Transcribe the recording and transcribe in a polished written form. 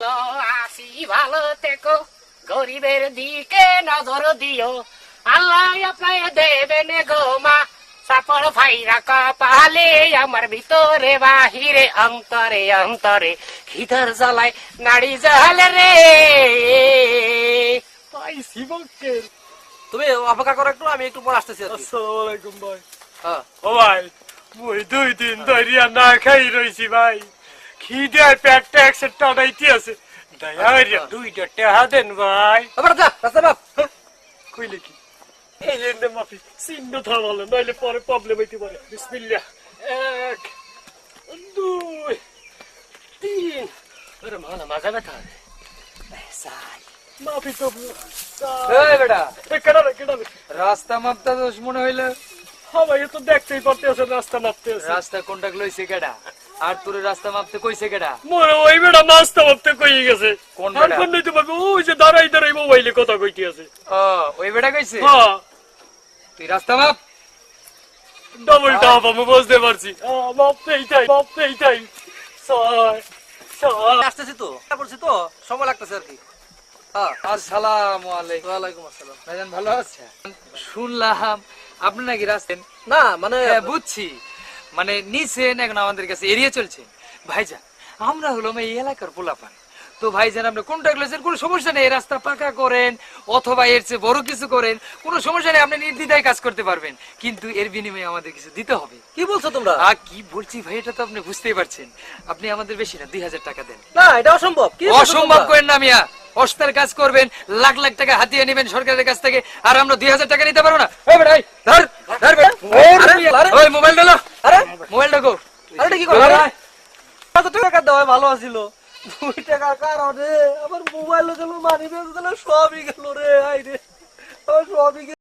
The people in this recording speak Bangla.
আসি ভালো থেকো, গরিবের দিকে নজর দিও, আল্লাহ আপনায় দেবেন গো মা, সাপড় ভাইরা কপালে আমার ভিতরে বাহিরে অন্তরে অন্তরে খিদার জ্বালায় নাড়ি জালে রে। পাইছি বকের। তুমি অপেক্ষা করো একটু, আমি একটু পর আসতেছি আর কি। আসসালামু আলাইকুম ভাই। হ্যাঁ। ও ভাই, মুই 2 দিন ধরিয়া না খাই রইছি ভাই, খিদায় পেটটা একসাথে টানাইতে আছে। দয়া হইয়া 2টা টাকা দেন ভাই। আবার যা রাস্তা বাপ। কইলে কি এই জন্য মাফি চিহ্ন থামালো, নইলে পরে প্রবলেম হইতে পারে। বিসমিল্লাহ, 1 2 3। ওরে মালা মাজা ব্যথা সাই মাফি তো এই বেটা কেডা রাস্তা মাপতা দোষ মনে হইলো। হ্যাঁ ভাই, এ তো দেখতেই পারতে আছে রাস্তা মাপতে আছে। রাস্তা কোনটা লইছে কেডা? আর তোর রাস্তা মাপতে কইছে কেডা? মোরে ওই বেড়া মাছটা মাপতে কই গেছে। কোন আর বেটা? কোন নিতে পারবে? ওই যে দাঁড়াই দাঁড়াই মোবাইলে কথা কইতে আছে। ও ওই বেটা কইছে? হ্যাঁ, তুই রাস্তা মাপ। ডবল টাপ আমি বুঝতে পারছি। মাপতেই চাই। ছয় আসতেছি তো, বলছি তো সময় লাগতেছে আর কি। হ্যাঁ। আসসালামু আলাইকুম। ওয়ালাইকুম আসসালাম। ভাইজান ভালো আছে? শুনলাম আপনি নাকি রাস্তা। না মানে হ্যাঁ বুঝছি, মানে নিছেন এখন আমাদের কাছে এড়িয়ে চলছে। ভাইজান আমরা হলাম এই এলাকার পোলাপান, তো ভাইজান আপনি কোনটা গেছেন কোনো সমস্যা নেই, রাস্তা পাকা করেন অথবা এর চেয়ে বড় কিছু করেন, কোনো সমস্যা নেই, আপনি নির্দ্বিধায় কাজ করতে পারবেন, কিন্তু এর বিনিময়ে আমাদের কিছু দিতে হবে। কি বলছো তোমরা? কি বলছি ভাই, এটা তো আপনি বুঝতেই পারছেন। আপনি আমাদের বেশি না 2000 টাকা দেন। না এটা অসম্ভব। কি বলছো অসম্ভব তোমরা? করেন না মিয়া, অস্তার কাজ করবেন, লাখ লাখ টাকা হাতিয়ে নেবেন সরকারের কাছ থেকে, আর আমরা 2000 টাকা নিতে পারবো না। এই বেটা, এই, ধর ধর বেটা। আরে, ওই মোবাইল দিলো, আরে মোবাইল দেখো। আরে এটা কি করো? কত টাকা দেওয়া ভালো আছিল, 2 টাকার কারণে আমার মোবাইল গেল, মানি ব্যাগ গেল, সবই গেল রে। আই রে, আমার সবই গেল।